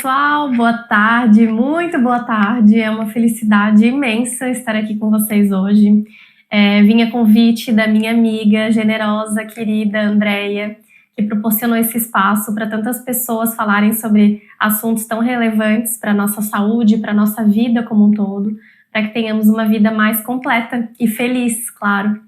pessoal, boa tarde, muito boa tarde. É uma felicidade imensa estar aqui com vocês hoje. Vim a convite da minha amiga generosa, querida Andreia, que proporcionou esse espaço para tantas pessoas falarem sobre assuntos tão relevantes para a nossa saúde, para a nossa vida como um todo, para que tenhamos uma vida mais completa e feliz, claro.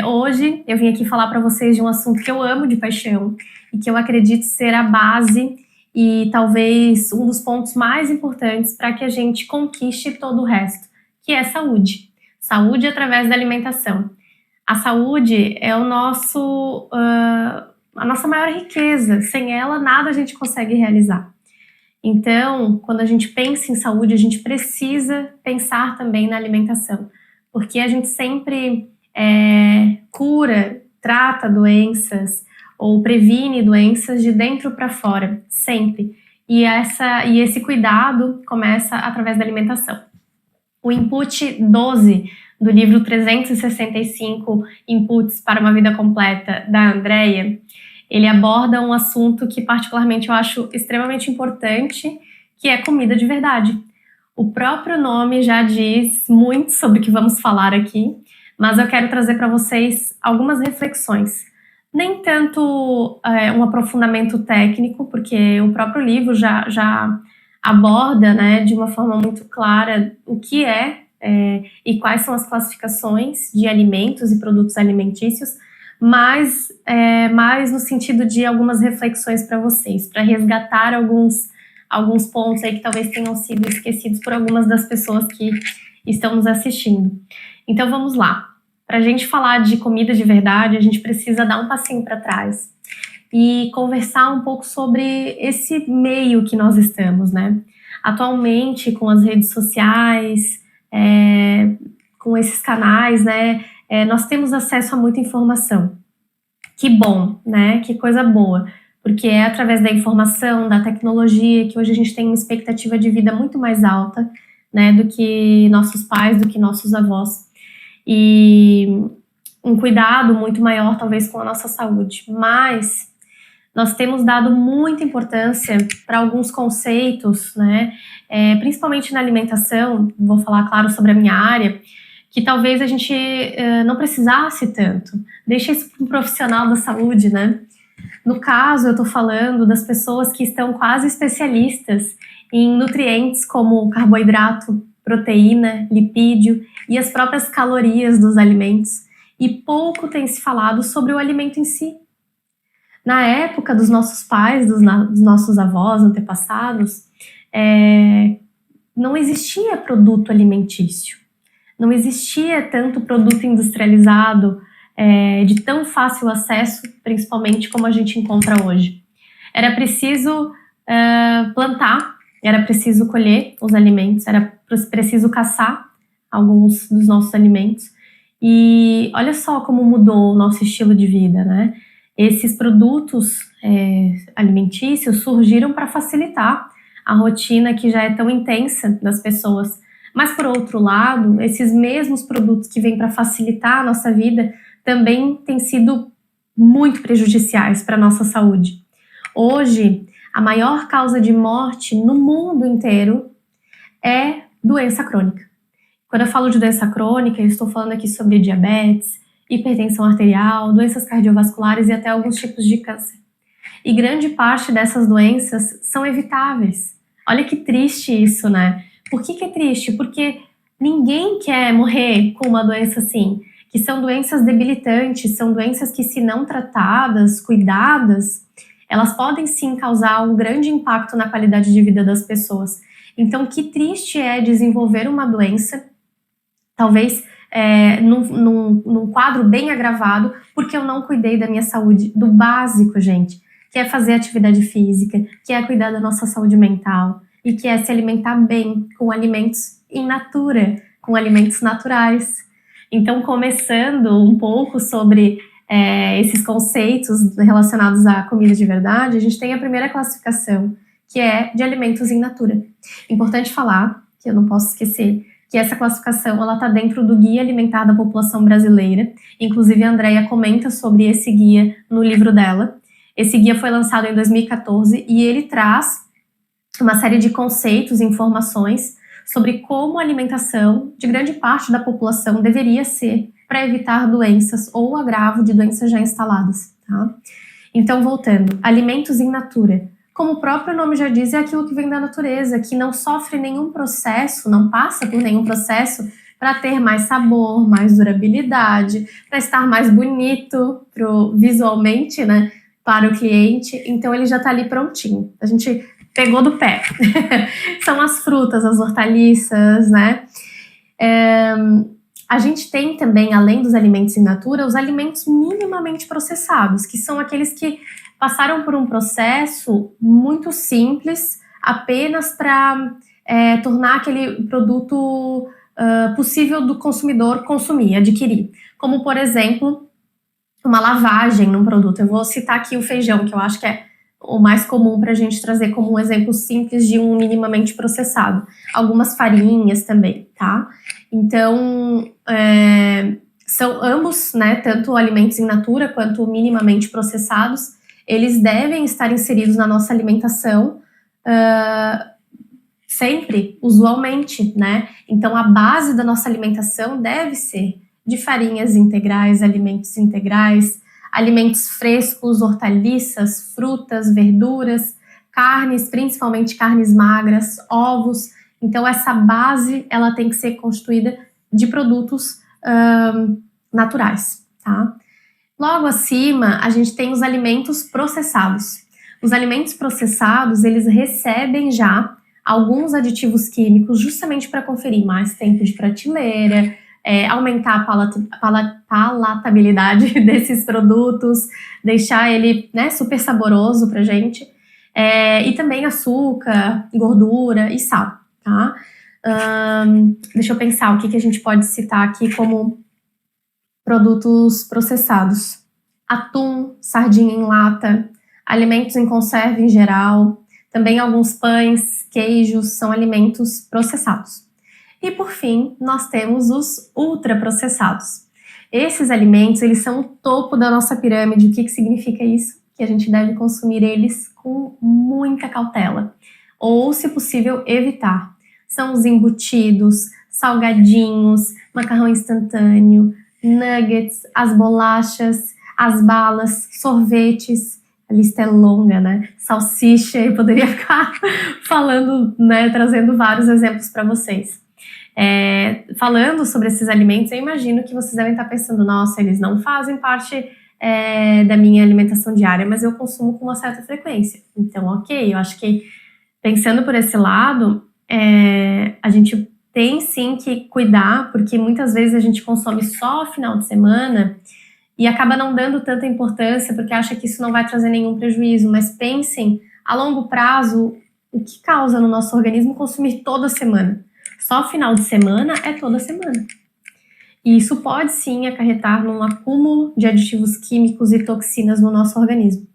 Hoje eu vim aqui falar para vocês de um assunto que eu amo de paixão e que eu acredito ser a base e talvez um dos pontos mais importantes para que a gente conquiste todo o resto, que é saúde. Saúde através da alimentação. A saúde é a nossa maior riqueza. Sem ela, nada a gente consegue realizar. Então, quando a gente pensa em saúde, a gente precisa pensar também na alimentação, porque a gente sempre cura, trata doenças ou previne doenças de dentro para fora, sempre. E esse cuidado começa através da alimentação. O input 12 do livro 365 Inputs para uma Vida Completa, da Andreia, ele aborda um assunto que particularmente eu acho extremamente importante, que é comida de verdade. O próprio nome já diz muito sobre o que vamos falar aqui, mas eu quero trazer para vocês algumas reflexões. Nem tanto um aprofundamento técnico, porque o próprio livro já aborda, né, de uma forma muito clara o que e quais são as classificações de alimentos e produtos alimentícios, mas mais no sentido de algumas reflexões para vocês, para resgatar alguns pontos aí que talvez tenham sido esquecidos por algumas das pessoas que estão nos assistindo. Então vamos lá. Para a gente falar de comida de verdade, a gente precisa dar um passinho para trás e conversar um pouco sobre esse meio que nós estamos, né? Atualmente, com as redes sociais, com esses canais, né? Nós temos acesso a muita informação. Que bom, né? Que coisa boa. Porque é através da informação, da tecnologia, que hoje a gente tem uma expectativa de vida muito mais alta, né? Do que nossos pais, do que nossos avós. E um cuidado muito maior, talvez, com a nossa saúde. Mas nós temos dado muita importância para alguns conceitos, né? Principalmente na alimentação, vou falar, claro, sobre a minha área, que talvez a gente não precisasse tanto. Deixa isso para um profissional da saúde, né? No caso, eu estou falando das pessoas que estão quase especialistas em nutrientes como carboidrato, proteína, lipídio e as próprias calorias dos alimentos. E pouco tem se falado sobre o alimento em si. Na época dos nossos pais, dos nossos avós, antepassados, não existia produto alimentício. Não existia tanto produto industrializado, de tão fácil acesso, principalmente como a gente encontra hoje. Era preciso plantar, era preciso colher os alimentos, era preciso caçar alguns dos nossos alimentos. E olha só como mudou o nosso estilo de vida, né? Esses produtos alimentícios surgiram para facilitar a rotina que já é tão intensa das pessoas. Mas, por outro lado, esses mesmos produtos que vêm para facilitar a nossa vida também têm sido muito prejudiciais para a nossa saúde. Hoje, a maior causa de morte no mundo inteiro é doença crônica. Quando eu falo de doença crônica, eu estou falando aqui sobre diabetes, hipertensão arterial, doenças cardiovasculares e até alguns tipos de câncer. E grande parte dessas doenças são evitáveis. Olha que triste isso, né? Por que é triste? Porque ninguém quer morrer com uma doença assim, que são doenças debilitantes, são doenças que, se não tratadas, cuidadas, elas podem sim causar um grande impacto na qualidade de vida das pessoas. Então, que triste é desenvolver uma doença, talvez num quadro bem agravado, porque eu não cuidei da minha saúde, do básico, gente, que é fazer atividade física, que é cuidar da nossa saúde mental e que é se alimentar bem com alimentos in natura, com alimentos naturais. Então, começando um pouco sobre esses conceitos relacionados à comida de verdade, a gente tem a primeira classificação, que é de alimentos in natura. Importante falar, que eu não posso esquecer, que essa classificação ela está dentro do Guia Alimentar da População Brasileira. Inclusive, a Andreia comenta sobre esse guia no livro dela. Esse guia foi lançado em 2014 e ele traz uma série de conceitos e informações sobre como a alimentação de grande parte da população deveria ser para evitar doenças ou agravo de doenças já instaladas, tá? Então, voltando, alimentos in natura. Como o próprio nome já diz, é aquilo que vem da natureza, que não sofre nenhum processo, não passa por nenhum processo para ter mais sabor, mais durabilidade, para estar mais bonito visualmente, né, para o cliente. Então, ele já está ali prontinho. A gente pegou do pé. São as frutas, as hortaliças, né? A gente tem também, além dos alimentos in natura, os alimentos minimamente processados, que são aqueles que passaram por um processo muito simples, apenas para tornar aquele produto possível do consumidor consumir, adquirir. Como, por exemplo, uma lavagem num produto. Eu vou citar aqui o feijão, que eu acho que é o mais comum para a gente trazer como um exemplo simples de um minimamente processado. Algumas farinhas também, tá? Então, são ambos, né, tanto alimentos in natura quanto minimamente processados, eles devem estar inseridos na nossa alimentação sempre, usualmente, né? Então, a base da nossa alimentação deve ser de farinhas integrais, alimentos frescos, hortaliças, frutas, verduras, carnes, principalmente carnes magras, ovos. Então, essa base, ela tem que ser constituída de produtos naturais, tá? Logo acima, a gente tem os alimentos processados. Os alimentos processados, eles recebem já alguns aditivos químicos justamente para conferir mais tempo de prateleira, aumentar a palatabilidade desses produtos, deixar ele, né, super saboroso pra gente, e também açúcar, gordura e sal, tá? Deixa eu pensar o que a gente pode citar aqui como produtos processados. Atum, sardinha em lata, alimentos em conserva em geral, também alguns pães, queijos, são alimentos processados. E por fim, nós temos os ultraprocessados. Esses alimentos, eles são o topo da nossa pirâmide. O que significa isso? Que a gente deve consumir eles com muita cautela, ou, se possível, evitar. São os embutidos, salgadinhos, macarrão instantâneo, nuggets, as bolachas, as balas, sorvetes. A lista é longa, né? Salsicha, eu poderia ficar falando, né, trazendo vários exemplos para vocês. Falando sobre esses alimentos, eu imagino que vocês devem estar pensando, nossa, eles não fazem parte da minha alimentação diária, mas eu consumo com uma certa frequência. Então, ok, eu acho que pensando por esse lado, a gente tem sim que cuidar, porque muitas vezes a gente consome só final de semana e acaba não dando tanta importância porque acha que isso não vai trazer nenhum prejuízo, mas pensem a longo prazo o que causa no nosso organismo consumir toda semana. Só final de semana é toda semana. E isso pode sim acarretar num acúmulo de aditivos químicos e toxinas no nosso organismo.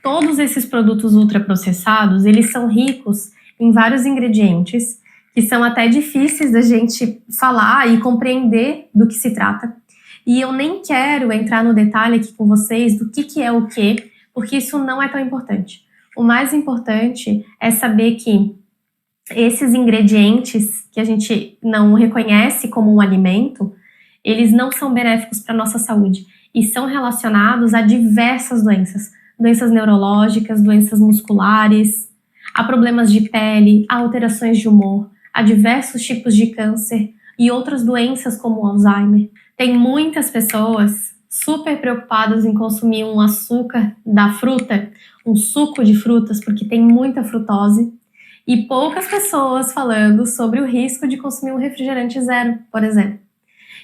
Todos esses produtos ultraprocessados, eles são ricos em vários ingredientes que são até difíceis da gente falar e compreender do que se trata. E eu nem quero entrar no detalhe aqui com vocês do que é o quê, porque isso não é tão importante. O mais importante é saber que esses ingredientes que a gente não reconhece como um alimento, eles não são benéficos para a nossa saúde e são relacionados a diversas doenças. Doenças neurológicas, doenças musculares, a problemas de pele, a alterações de humor, a diversos tipos de câncer e outras doenças como o Alzheimer. Tem muitas pessoas super preocupadas em consumir um açúcar da fruta, um suco de frutas, porque tem muita frutose, e poucas pessoas falando sobre o risco de consumir um refrigerante zero, por exemplo.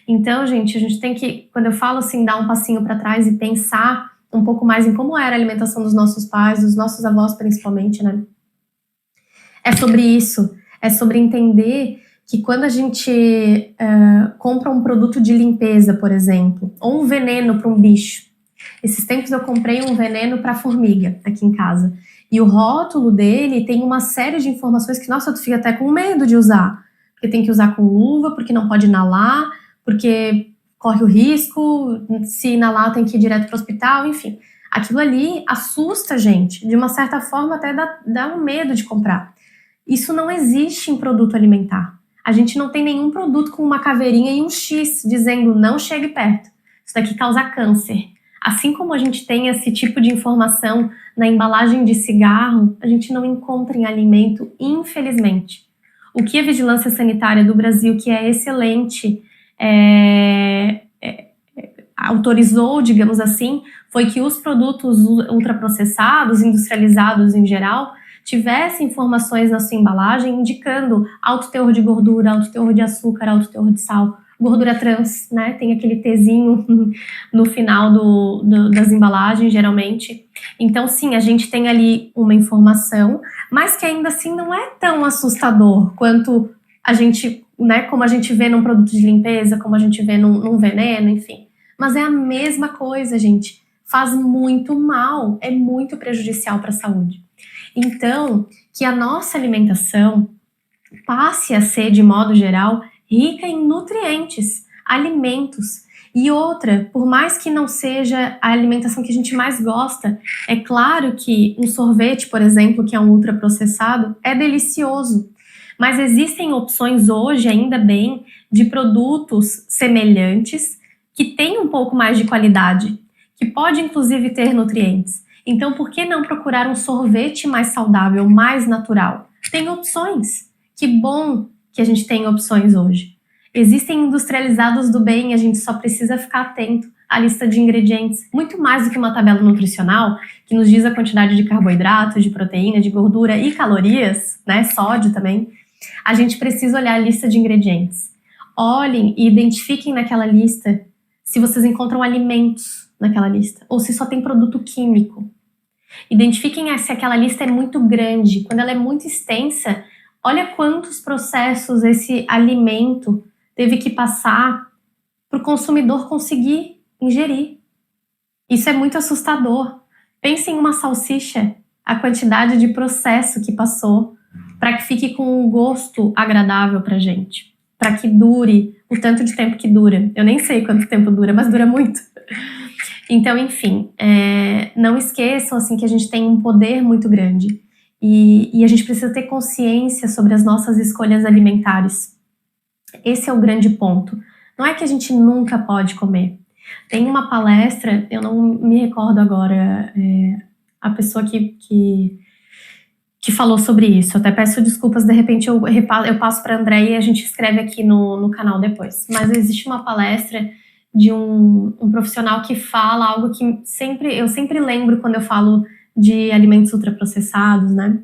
Então, gente, a gente tem que, quando eu falo assim, dar um passinho para trás e pensar um pouco mais em como era a alimentação dos nossos pais, dos nossos avós principalmente, né? É sobre isso, é sobre entender que quando a gente compra um produto de limpeza, por exemplo, ou um veneno para um bicho. Esses tempos eu comprei um veneno para formiga aqui em casa. E o rótulo dele tem uma série de informações que, nossa, eu fico até com medo de usar. Porque tem que usar com luva, porque não pode inalar, porque corre o risco, se inalar tem que ir direto para o hospital, enfim. Aquilo ali assusta a gente, de uma certa forma até dá um medo de comprar. Isso não existe em produto alimentar. A gente não tem nenhum produto com uma caveirinha e um X dizendo não chegue perto. Isso daqui causa câncer. Assim como a gente tem esse tipo de informação na embalagem de cigarro, a gente não encontra em alimento, infelizmente. O que a Vigilância Sanitária do Brasil, que é excelente, autorizou, digamos assim, foi que os produtos ultraprocessados, industrializados em geral, tivessem informações na sua embalagem indicando alto teor de gordura, alto teor de açúcar, alto teor de sal, gordura trans, né? Tem aquele Tzinho no final das embalagens, geralmente. Então, sim, a gente tem ali uma informação, mas que ainda assim não é tão assustador quanto a gente, né? Como a gente vê num produto de limpeza, como a gente vê num veneno, enfim. Mas é a mesma coisa, gente. Faz muito mal, é muito prejudicial para a saúde. Então, que a nossa alimentação passe a ser, de modo geral, rica em nutrientes, alimentos. E outra, por mais que não seja a alimentação que a gente mais gosta, é claro que um sorvete, por exemplo, que é um ultraprocessado, é delicioso. Mas existem opções hoje, ainda bem, de produtos semelhantes que têm um pouco mais de qualidade, que pode inclusive ter nutrientes. Então, por que não procurar um sorvete mais saudável, mais natural? Tem opções. Que bom que a gente tem opções hoje. Existem industrializados do bem, a gente só precisa ficar atento à lista de ingredientes, muito mais do que uma tabela nutricional que nos diz a quantidade de carboidrato, de proteína, de gordura e calorias, né, sódio também. A gente precisa olhar a lista de ingredientes. Olhem e identifiquem naquela lista se vocês encontram alimentos naquela lista ou se só tem produto químico. Identifiquem se aquela lista é muito grande. Quando ela é muito extensa, olha quantos processos esse alimento teve que passar para o consumidor conseguir ingerir. Isso é muito assustador. Pense em uma salsicha, a quantidade de processo que passou para que fique com um gosto agradável para a gente, para que dure o tanto de tempo que dura. Eu nem sei quanto tempo dura, mas dura muito. Então, enfim, não esqueçam assim, que a gente tem um poder muito grande e a gente precisa ter consciência sobre as nossas escolhas alimentares. Esse é o grande ponto. Não é que a gente nunca pode comer. Tem uma palestra, eu não me recordo agora a pessoa que falou sobre isso. Eu até peço desculpas, de repente eu passo para a André e a gente escreve aqui no canal depois. Mas existe uma palestra de um profissional que fala algo que eu sempre lembro quando eu falo de alimentos ultraprocessados, né?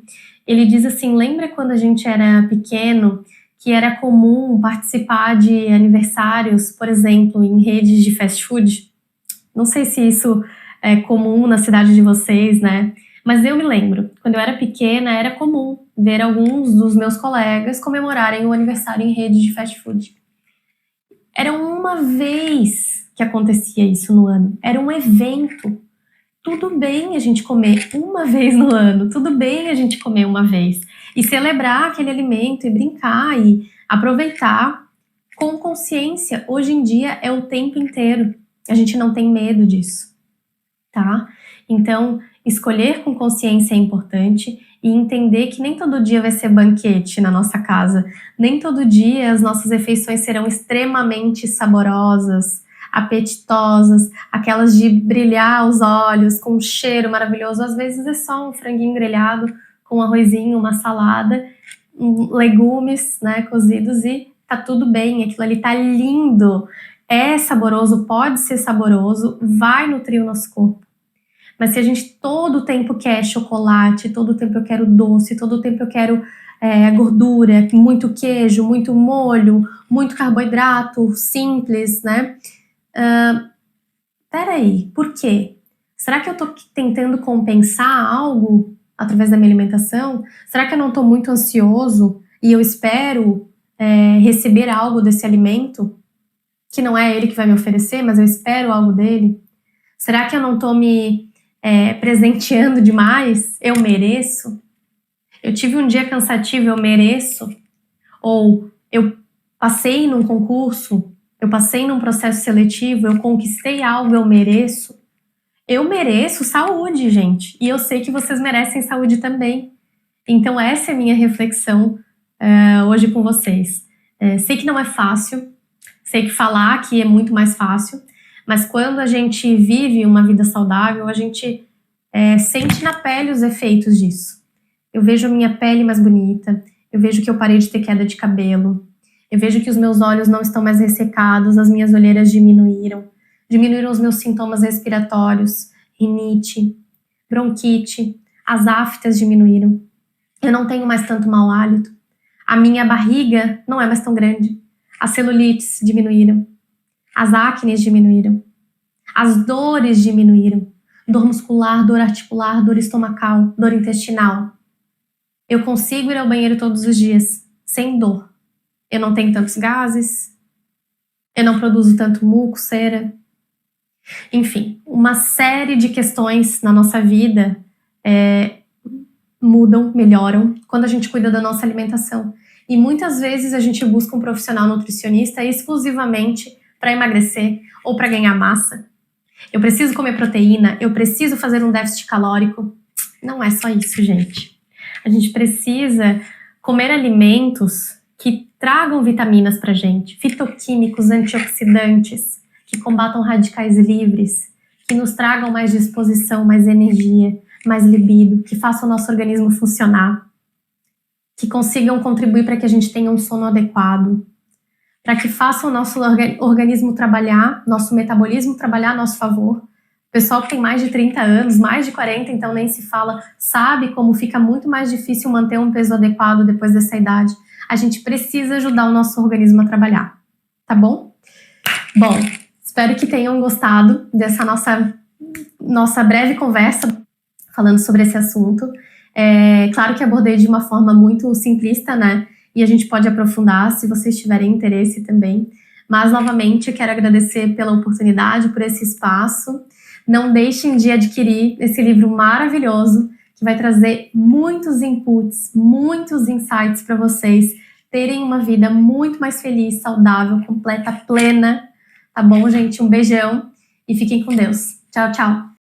Ele diz assim, lembra quando a gente era pequeno, que era comum participar de aniversários, por exemplo, em redes de fast food? Não sei se isso é comum na cidade de vocês, né? Mas eu me lembro, quando eu era pequena, era comum ver alguns dos meus colegas comemorarem o aniversário em rede de fast food. Era uma vez que acontecia isso no ano. Era um evento. Tudo bem a gente comer uma vez no ano. Tudo bem a gente comer uma vez. E celebrar aquele alimento e brincar e aproveitar com consciência. Hoje em dia é o tempo inteiro. A gente não tem medo disso, tá? Então, escolher com consciência é importante e entender que nem todo dia vai ser banquete na nossa casa, nem todo dia as nossas refeições serão extremamente saborosas, apetitosas, aquelas de brilhar os olhos, com um cheiro maravilhoso. Às vezes é só um franguinho grelhado com um arrozinho, uma salada, legumes, né, cozidos e tá tudo bem, aquilo ali tá lindo, é saboroso, pode ser saboroso, vai nutrir o nosso corpo. Mas se a gente todo o tempo quer chocolate, todo o tempo eu quero doce, todo o tempo eu quero gordura, muito queijo, muito molho, muito carboidrato, simples, né? Peraí, por quê? Será que eu tô tentando compensar algo através da minha alimentação? Será que eu não tô muito ansioso e eu espero receber algo desse alimento? Que não é ele que vai me oferecer, mas eu espero algo dele? Será que eu não tô me presenteando demais? Eu mereço? Eu tive um dia cansativo, eu mereço? Ou eu passei num concurso, eu passei num processo seletivo, eu conquistei algo, eu mereço? Eu mereço saúde, gente. E eu sei que vocês merecem saúde também. Então essa é a minha reflexão hoje com vocês. Sei que não é fácil, sei que falar aqui é muito mais fácil, mas quando a gente vive uma vida saudável, a gente sente na pele os efeitos disso. Eu vejo a minha pele mais bonita, eu vejo que eu parei de ter queda de cabelo, eu vejo que os meus olhos não estão mais ressecados, as minhas olheiras diminuíram os meus sintomas respiratórios, rinite, bronquite, as aftas diminuíram, eu não tenho mais tanto mau hálito, a minha barriga não é mais tão grande, as celulites diminuíram, as acnes diminuíram, as dores diminuíram, dor muscular, dor articular, dor estomacal, dor intestinal. Eu consigo ir ao banheiro todos os dias, sem dor. Eu não tenho tantos gases, eu não produzo tanto muco, cera. Enfim, uma série de questões na nossa vida mudam, melhoram, quando a gente cuida da nossa alimentação. E muitas vezes a gente busca um profissional nutricionista exclusivamente para emagrecer ou para ganhar massa. Eu preciso comer proteína, eu preciso fazer um déficit calórico. Não é só isso, gente. A gente precisa comer alimentos que tragam vitaminas pra gente, fitoquímicos, antioxidantes, que combatam radicais livres, que nos tragam mais disposição, mais energia, mais libido, que façam o nosso organismo funcionar, que consigam contribuir para que a gente tenha um sono adequado, para que façam o nosso organismo trabalhar, nosso metabolismo trabalhar a nosso favor. O pessoal que tem mais de 30 anos, mais de 40, então nem se fala, sabe como fica muito mais difícil manter um peso adequado depois dessa idade. A gente precisa ajudar o nosso organismo a trabalhar, tá bom? Bom, espero que tenham gostado dessa nossa breve conversa falando sobre esse assunto. Claro que abordei de uma forma muito simplista, né? E a gente pode aprofundar se vocês tiverem interesse também. Mas, novamente, eu quero agradecer pela oportunidade, por esse espaço. Não deixem de adquirir esse livro maravilhoso, que vai trazer muitos inputs, muitos insights para vocês terem uma vida muito mais feliz, saudável, completa, plena. Tá bom, gente? Um beijão e fiquem com Deus. Tchau, tchau.